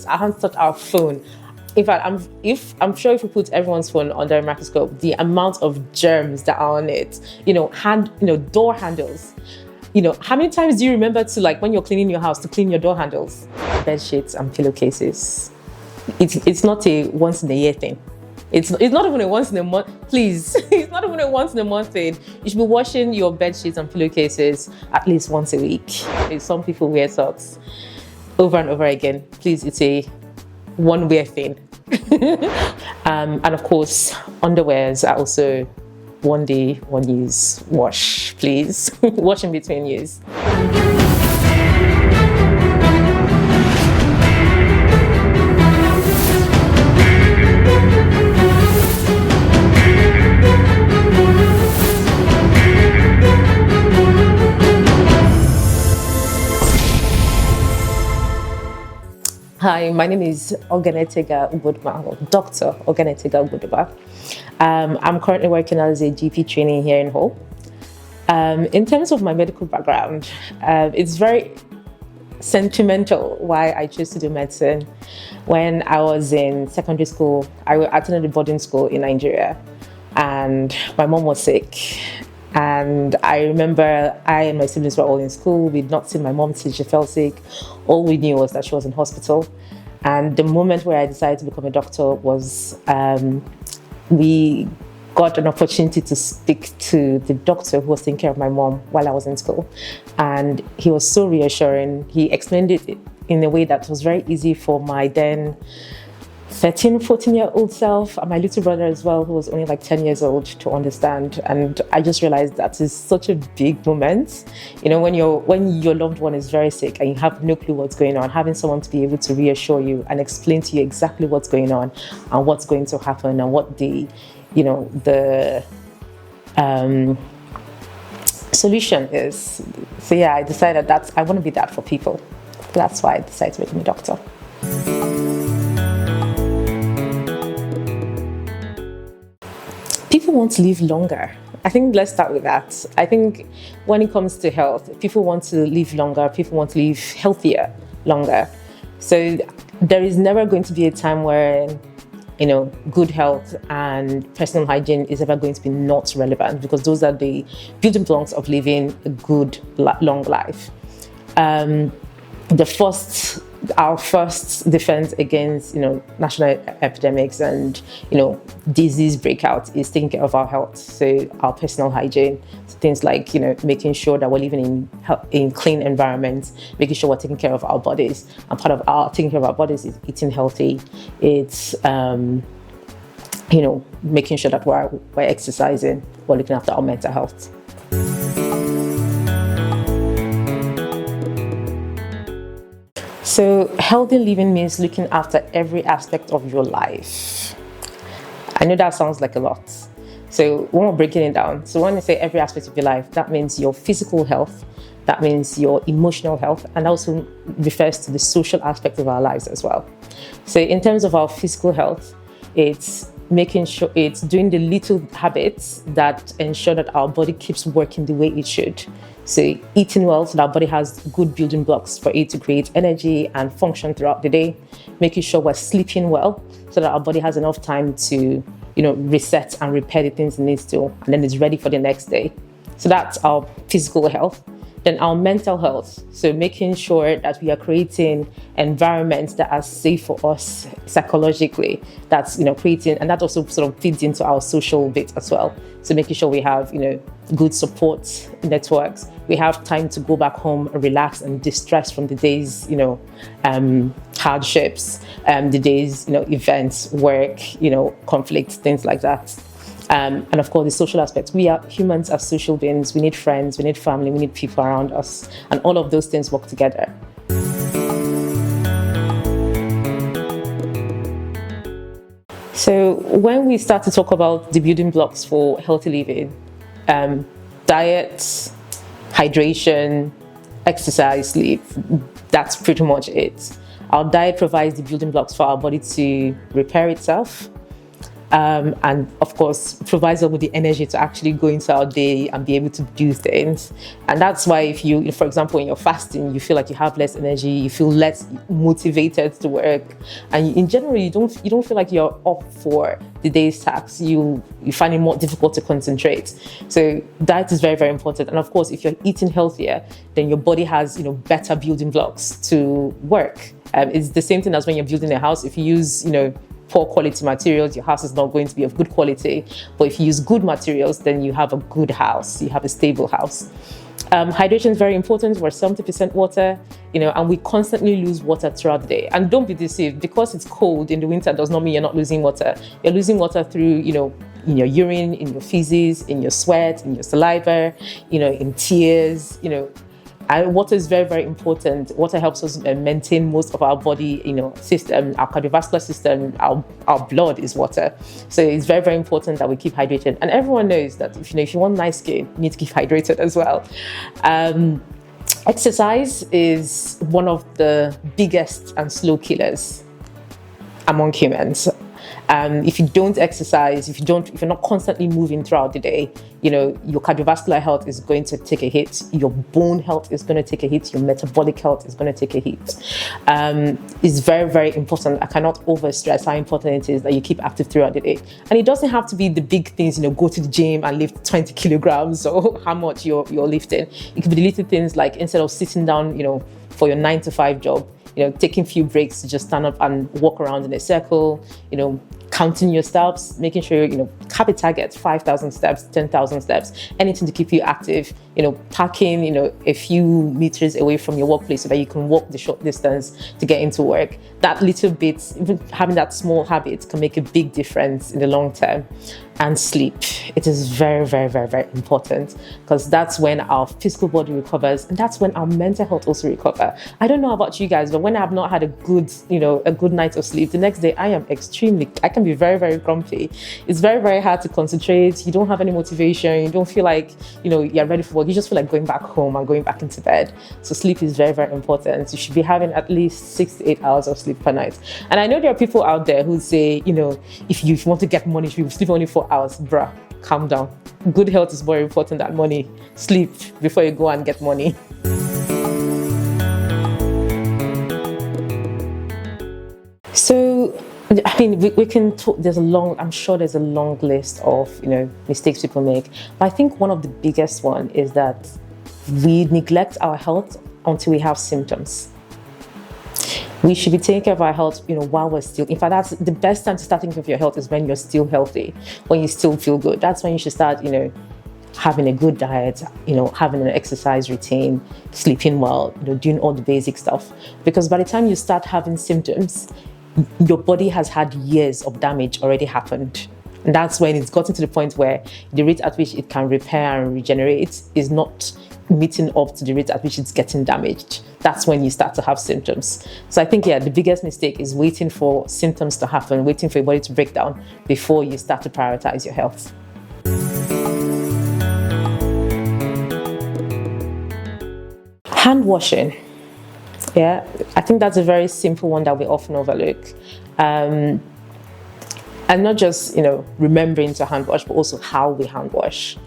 I haven't touched our phone. In fact, I'm sure if we put everyone's phone under a microscope, the amount of germs that are on it, door handles. How many times do you remember to, like, when you're cleaning your house, to clean your door handles? Bed sheets and pillowcases. It's not a once in a year thing. It's not even a once in a month, please. It's not even a once in a month thing. You should be washing your bed sheets and pillowcases at least once a week. Some people wear socks over and over again. Please, it's a one-wear thing. And of course, underwears are also one day, one use. Wash, please. Wash in between use. Hi, my name is Oghenetega Ugboduma, or Dr. Oghenetega Ugboduma. I'm currently working as a GP trainee here in Hull. In terms of my medical background, it's very sentimental why I chose to do medicine. When I was in secondary school, I attended a boarding school in Nigeria, and my mom was sick. And I remember I and my siblings were all in school. We'd not seen my mom since she fell sick. All we knew was that she was in hospital. And the moment where I decided to become a doctor was we got an opportunity to speak to the doctor who was taking care of my mom while I was in school. And he was so reassuring. He explained it in a way that was very easy for my then 13, 14-year-old self, and my little brother as well, who was only like 10 years old, to understand. And I just realized that is such a big moment. When your loved one is very sick and you have no clue what's going on, having someone to be able to reassure you and explain to you exactly what's going on and what's going to happen and what the solution is. So yeah, I decided that I want to be that for people. That's why I decided to become a doctor. People want to live longer. I think let's start with that. I think when it comes to health, people want to live longer, people want to live healthier longer. So there is never going to be a time where, good health and personal hygiene is ever going to be not relevant, because those are the building blocks of living a good, long life. Our first defense against, national epidemics and, disease breakout is taking care of our health. So our personal hygiene, so things like, making sure that we're living in clean environments, making sure we're taking care of our bodies. And part of our taking care of our bodies is eating healthy. It's, making sure that we're exercising, we're looking after our mental health. So healthy living means looking after every aspect of your life. I know that sounds like a lot. So when we're breaking it down, so when I say every aspect of your life, that means your physical health, that means your emotional health, and also refers to the social aspect of our lives as well. So in terms of our physical health, it's making sure it's doing the little habits that ensure that our body keeps working the way it should. So eating well so that our body has good building blocks for it to create energy and function throughout the day. Making sure we're sleeping well so that our body has enough time to, reset and repair the things it needs to, and then it's ready for the next day. So that's our physical health. Then our mental health, so making sure that we are creating environments that are safe for us psychologically. That's creating, and that also sort of feeds into our social bit as well. So making sure we have good support networks. We have time to go back home and relax and distress from the day's hardships, the day's events, work, conflicts, things like that. And of course, the social aspect. We are humans as social beings. We need friends, we need family, we need people around us. And all of those things work together. So when we start to talk about the building blocks for healthy living, diet, hydration, exercise, sleep, that's pretty much it. Our diet provides the building blocks for our body to repair itself. and of course provides us with the energy to actually go into our day and be able to do things. And that's why if you, for example, when you're fasting, you feel like you have less energy, you feel less motivated to work, and in general you don't feel like you're up for the day's tasks. You find it more difficult to concentrate. So diet is very, very important. And of course, if you're eating healthier, then your body has better building blocks to work. It's the same thing as when you're building a house. If you use poor quality materials, your house is not going to be of good quality. But if you use good materials, then you have a good house, you have a stable house. Hydration is very important. We're 70% water, and we constantly lose water throughout the day. And don't be deceived, because it's cold in the winter does not mean you're not losing water. You're losing water through, in your urine, in your feces, in your sweat, in your saliva, in tears, water is very, very important. Water helps us maintain most of our body, system, our cardiovascular system, our blood is water. So it's very, very important that we keep hydrated. And everyone knows that if you want nice skin, you need to keep hydrated as well. Exercise is one of the biggest and slow killers among humans. If you don't exercise, if you're not constantly moving throughout the day, your cardiovascular health is going to take a hit. Your bone health is going to take a hit. Your metabolic health is going to take a hit. It's very, very important. I cannot overstress how important it is that you keep active throughout the day. And it doesn't have to be the big things, go to the gym and lift 20 kilograms or how much you're lifting. It could be the little things like, instead of sitting down, for your 9-to-5 job, taking a few breaks to just stand up and walk around in a circle, counting your steps, making sure, have a target, 5,000 steps, 10,000 steps, anything to keep you active, parking, a few meters away from your workplace so that you can walk the short distance to get into work. That little bit, even having that small habit, can make a big difference in the long term. And sleep. It is very, very, very, very important, because that's when our physical body recovers, and that's when our mental health also recovers. I don't know about you guys, but when I have not had a good night of sleep, the next day I can be very, very grumpy. It's very, very hard to concentrate. You don't have any motivation. You don't feel like, you're ready for work. You just feel like going back home and going back into bed. So sleep is very, very important. You should be having at least 6 to 8 hours of sleep per night. And I know there are people out there who say, if you want to get money, you sleep only 4 hours. Bruh, calm down. Good health is more important than money. Sleep before you go and get money. So, we can talk, I'm sure there's a long list of, mistakes people make. But I think one of the biggest one is that we neglect our health until we have symptoms. We should be taking care of our health, while we're still. In fact, that's the best time to start thinking of your health, is when you're still healthy, when you still feel good. That's when you should start, having a good diet, having an exercise routine, sleeping well, doing all the basic stuff. Because by the time you start having symptoms, your body has had years of damage already happened. And that's when it's gotten to the point where the rate at which it can repair and regenerate is not meeting up to the rate at which it's getting damaged. That's when you start to have symptoms. So I think, the biggest mistake is waiting for symptoms to happen, waiting for your body to break down before you start to prioritize your health. Hand washing. Yeah, I think that's a very simple one that we often overlook. And not just, remembering to hand wash, but also how we hand wash.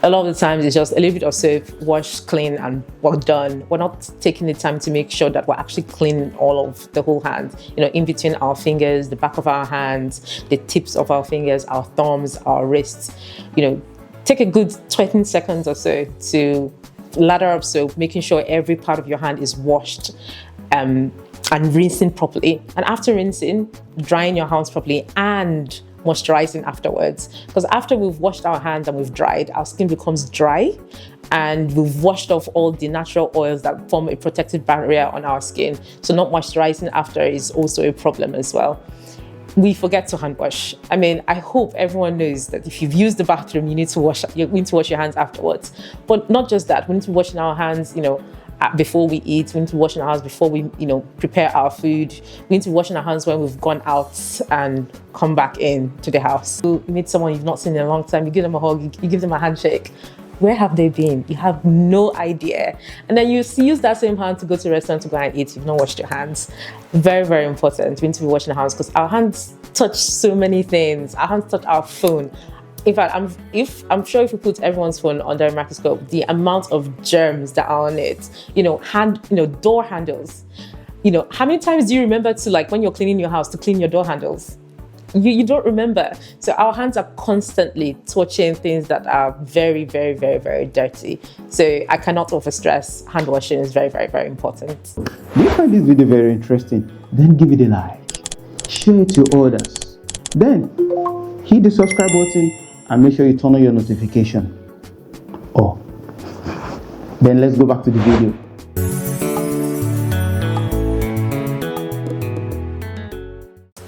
A lot of the times it's just a little bit of soap, wash, clean, and we're done. We're not taking the time to make sure that we're actually cleaning all of the whole hand, in between our fingers, the back of our hands, the tips of our fingers, our thumbs, our wrists. Take a good 20 seconds or so to lather up soap, making sure every part of your hand is washed, and rinsing properly. And after rinsing, drying your hands properly and moisturizing afterwards. Because after we've washed our hands and we've dried, our skin becomes dry, and we've washed off all the natural oils that form a protective barrier on our skin. So not moisturizing after is also a problem as well. We forget to hand wash. I hope everyone knows that if you've used the bathroom, you need to wash your hands afterwards. But not just that, we need to wash our hands, before we eat. We need to wash our hands before we, prepare our food. We need to wash our hands when we've gone out and come back in to the house. You meet someone you've not seen in a long time, you give them a hug, you give them a handshake. Where have they been? You have no idea. And then you use that same hand to go to a restaurant to go and eat. You've not washed your hands. Very, very important. We need to be washing our hands, because our hands touch so many things. Our hands touch our phone. In fact, I'm sure if you put everyone's phone under a microscope, the amount of germs that are on it, door handles. How many times do you remember to, like, when you're cleaning your house, to clean your door handles? You don't remember. So our hands are constantly touching things that are very, very, very, very dirty. So I cannot overstress hand washing is very, very, very important. Do you find this video very interesting? Then give it a like, share it to others, then hit the subscribe button and make sure you turn on your notification. Oh, then let's go back to the video.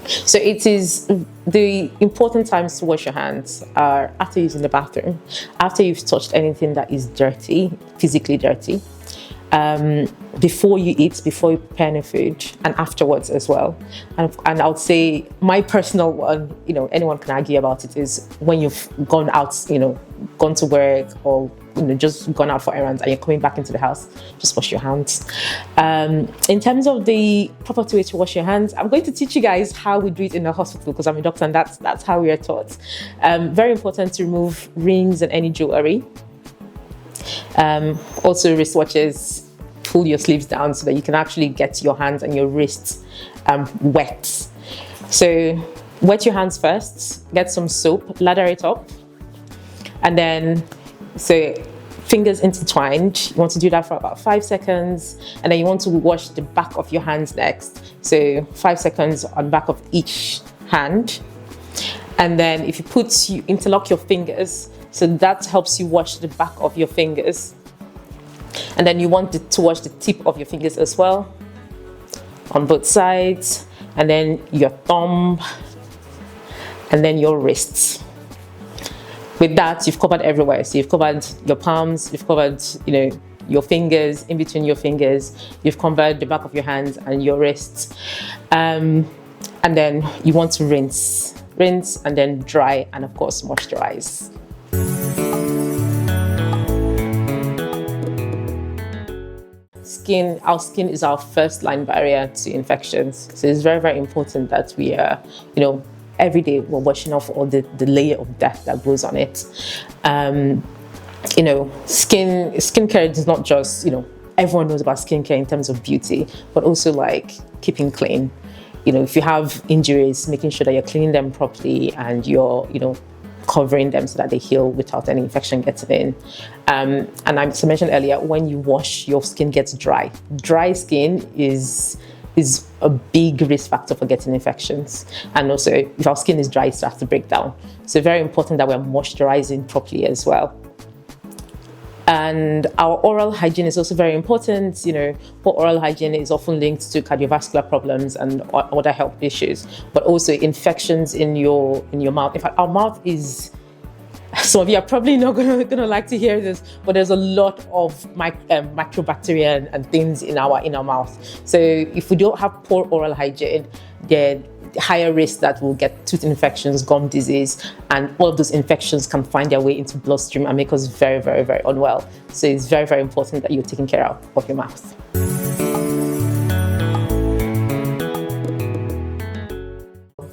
So it is the important times to wash your hands are after using the bathroom, after you've touched anything that is dirty, physically dirty, before you eat, before you prepare any food, and afterwards as well. And I would say my personal one, anyone can argue about it, is when you've gone out, gone to work, or just gone out for errands and you're coming back into the house, just wash your hands. In terms of the proper way to wash your hands, I'm going to teach you guys how we do it in the hospital, because I'm a doctor and that's how we are taught. Very important to remove rings and any jewelry. Also wristwatches, pull your sleeves down so that you can actually get your hands and your wrists wet. So wet your hands first, get some soap, lather it up, and then fingers intertwined. You want to do that for about 5 seconds, and then you want to wash the back of your hands next. So 5 seconds on the back of each hand, and then if you interlock your fingers, so that helps you wash the back of your fingers. And then you want to wash the tip of your fingers as well, on both sides, and then your thumb, and then your wrists. With that, you've covered everywhere. So you've covered your palms, you've covered, your fingers, in between your fingers, you've covered the back of your hands and your wrists. And then you want to rinse, and then dry, and of course, moisturize. Our skin is our first line barrier to infections. So it's very, very important that we are, every day we're washing off all the layer of dirt that goes on it. Skincare is not just, everyone knows about skincare in terms of beauty, but also like keeping clean. If you have injuries, making sure that you're cleaning them properly and you're, covering them so that they heal without any infection getting in. And I mentioned earlier, when you wash, your skin gets dry. Dry skin is a big risk factor for getting infections. And also, if our skin is dry, it starts to break down. So very important that we're moisturizing properly as well. And our oral hygiene is also very important. Poor oral hygiene is often linked to cardiovascular problems and other health issues, but also infections in your mouth. In fact, our mouth is, some of you are probably not gonna like to hear this, but there's a lot of microbacteria and things in our mouth. So if we don't have poor oral hygiene, then higher risk that we'll get tooth infections, gum disease, and all of those infections can find their way into bloodstream and make us very, very, very unwell. So it's very, very important that you're taking care of your mouth.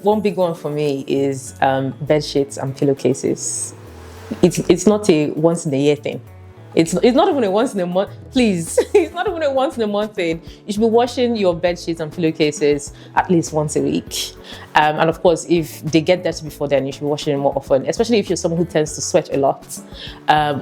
One big one for me is bed sheets and pillowcases. It's not a once in a year thing. It's not even a once in a month, please. It's not even a once in a month thing. You should be washing your bed sheets and pillowcases at least once a week. And of course, if they get dirty before then, you should be washing them more often, especially if you're someone who tends to sweat a lot,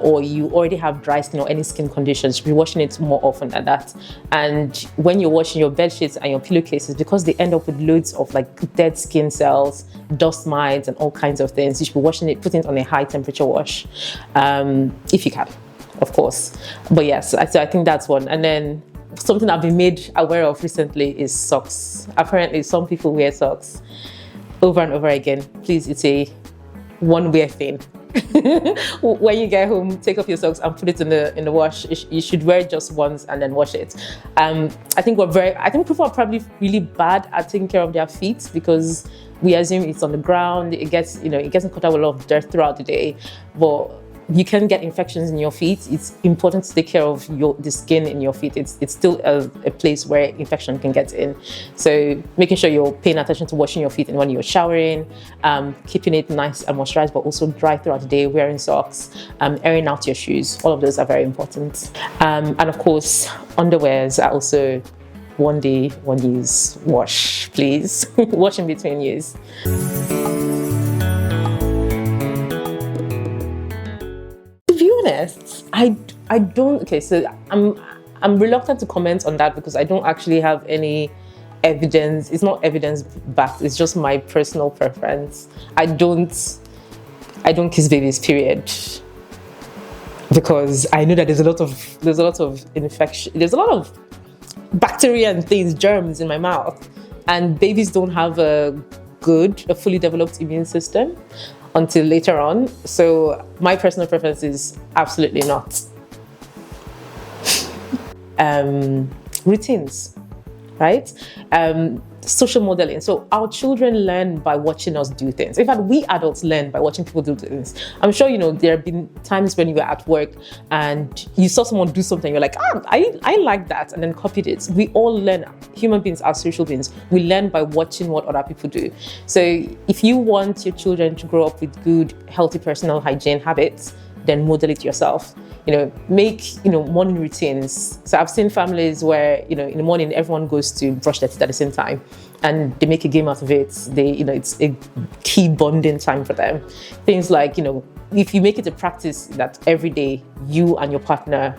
or you already have dry skin or any skin conditions, you should be washing it more often than that. And when you're washing your bed sheets and your pillowcases, because they end up with loads of like dead skin cells, dust mites, and all kinds of things, you should be washing it, putting it on a high temperature wash, if you can, of course. But yes, so I think that's one. And then something I've been made aware of recently is socks. Apparently, some people wear socks over and over again. Please, it's a one-wear thing. When you get home, take off your socks and put it in the wash. You should wear it just once and then wash it. I think people are probably really bad at taking care of their feet because we assume it's on the ground. It gets caught up with a lot of dirt throughout the day. But you can get infections in your feet. It's important to take care of the skin in your feet. It's still a place where infection can get in. So making sure you're paying attention to washing your feet and when you're showering, keeping it nice and moisturized, but also dry throughout the day, wearing socks, airing out your shoes. All of those are very important. And of course, underwears are also one day, one use, wash, please. Wash in between use. To be honest, I don't. Okay, so I'm reluctant to comment on that because I don't actually have any evidence. It's not evidence backed. It's just my personal preference. I don't kiss babies, period, because I know that there's a lot of infection. There's a lot of bacteria and things, germs in my mouth, and babies don't have a fully developed immune system until later on. So my personal preference is absolutely not. Routines, right? Social modeling. So our children learn by watching us do things. In fact, we adults learn by watching people do things. I'm sure, there have been times when you were at work and you saw someone do something, you're like, I like that, and then copied it. We all learn. Human beings are social beings. We learn by watching what other people do. So if you want your children to grow up with good, healthy personal hygiene habits, then model it yourself. Make, morning routines. So I've seen families where, in the morning, everyone goes to brush their teeth at the same time and they make a game out of it. It's a key bonding time for them. Things like, if you make it a practice that every day you and your partner,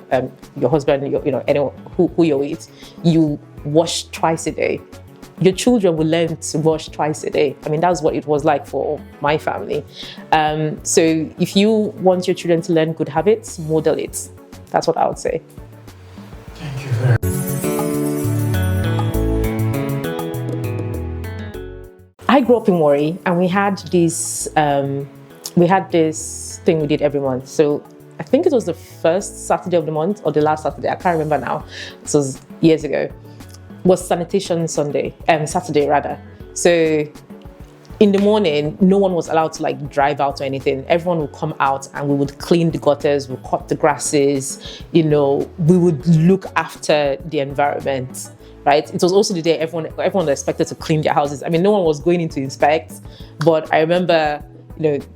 your husband, anyone who you're with, you wash twice a day. Your children will learn to wash twice a day. I mean, that's what it was like for my family. So if you want your children to learn good habits, model it. That's what I would say. Thank you very much. I grew up in Warri, and we had this thing we did every month. So I think it was the first Saturday of the month or the last Saturday. I can't remember now. This was years ago. Was Sanitation Saturday rather. So in the morning, no one was allowed to drive out or anything. Everyone would come out and we would clean the gutters, we'd cut the grasses, we would look after the environment, right? It was also the day everyone was expected to clean their houses. I mean, no one was going in to inspect, but I remember,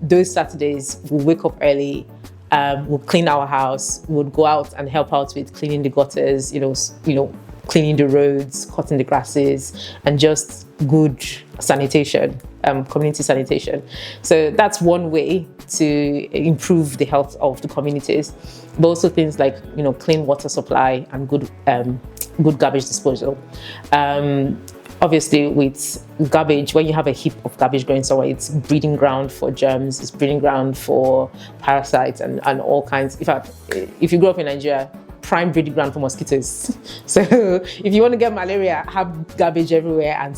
those Saturdays, we'll wake up early, we'll clean our house, we'll go out and help out with cleaning the gutters, cleaning the roads, cutting the grasses, and just good sanitation, community sanitation. So that's one way to improve the health of the communities. But also things like, clean water supply and good garbage disposal. Obviously, with garbage, when you have a heap of garbage going somewhere, it's breeding ground for germs, it's breeding ground for parasites and all kinds. In fact, if you grow up in Nigeria, prime breeding ground for mosquitoes. So if you want to get malaria, have garbage everywhere and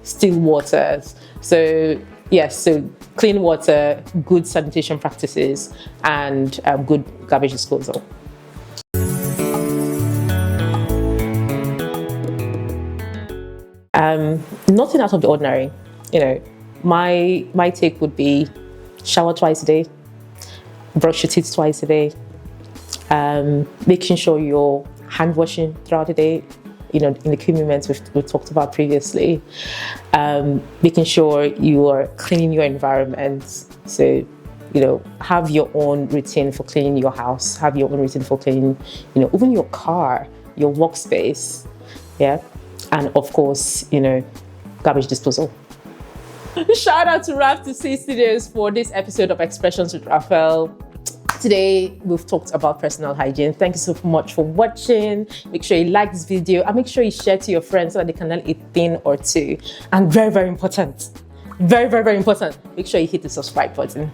still waters. So yes, so clean water, good sanitation practices, and good garbage disposal. Nothing out of the ordinary. My take would be shower twice a day, brush your teeth twice a day, making sure you're hand washing throughout the day, in the key moments we've talked about previously, making sure you are cleaning your environment. So, have your own routine for cleaning your house, have your own routine for cleaning, even your car, your workspace, yeah, and of course, garbage disposal. Shout out to Raph to C Studios for this episode of Expressions with Raphael. Today, we've talked about personal hygiene. Thank you so much for watching. Make sure you like this video and make sure you share to your friends so that they can learn a thing or two. And very, very important, make sure you hit the subscribe button.